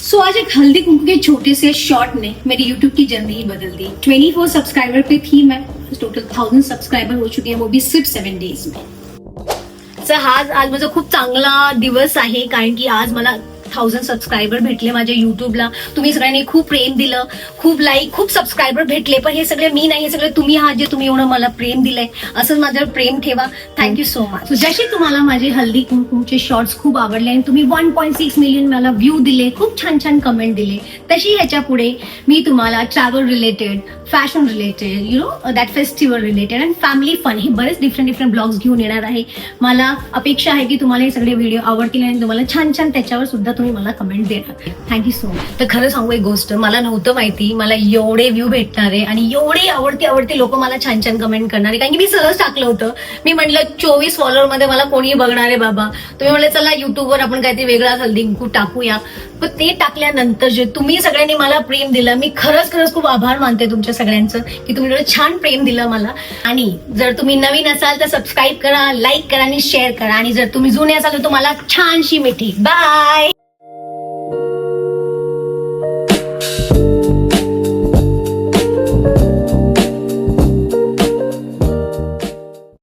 So आज एक हल्दी कुंकू के छोटे से शॉर्ट ने मेरी यूट्यूब की जर्नी ही बदल दी। 24 सब्सक्राइबर पे थी मैं, टोटल 1000 सब्सक्राइबर हो चुके हैं, वो भी सिर्फ 7 डेज में। सर आज माझा खूप चांगला दिवस आहे, कारण की आज मला 1000 सबस्क्रायबर भेटले माझ्या युट्यूबला. तुम्ही सगळ्यांनी खूप प्रेम दिलं, खूप लाईक, खूप सबस्क्रायबर भेटले. पण हे सगळे मी नाही, हे सगळे तुम्ही आहात जे तुम्ही एवढं मला प्रेम दिलंय. असंच माझ्यावर प्रेम ठेवा. Thank you so much. जसे तुम्हाला माझे हल्दी कुंकूचे शॉर्ट्स खूप आवडले आणि तुम्ही 1.6 मिलियन मला व्ह्यू दिले, खूप छान छान कमेंट दिले, तशी ह्याच्या पुढे मी तुम्हाला travel related, fashion related, you know that festival related and family fun हे बरेच डिफरंट ब्लॉग्स घेऊन येणार आहे. मला अपेक्षा आहे की तुम्हाला हे सगळे व्हिडिओ आवडतील आणि तुम्हाला छान छान त्याच्यावर सुद्धा तुम्ही मला कमेंट देणार. Thank you so much. तर खरं सांगू एक गोष्ट, मला नव्हतं माहिती मला एवढे व्ह्यू भेटणार आहे आणि एवढे आवडते लोक मला छान छान कमेंट करणार आहे. कारण की मी सहज टाकलं होतं. मी म्हटलं 24 फॉलोअर मध्ये मला कोणी बघणार आहे बाबा. तुम्ही म्हटलं चला युट्यूबवर आपण काहीतरी वेगळा हल्दी कुंकू टाकूया. पण ते टाकल्यानंतर जे तुम्ही सगळ्यांनी मला प्रेम दिलं, मी खरंच खूप आभार मानते तुमच्या सगळ्यांचं की तुम्ही एवढं छान प्रेम दिलं मला. आणि जर तुम्ही नवीन असाल तर सबस्क्राईब करा, लाईक करा आणि शेअर करा. आणि जर तुम्ही जुने असाल तर तुम्हाला छानशी मिठी. बाय.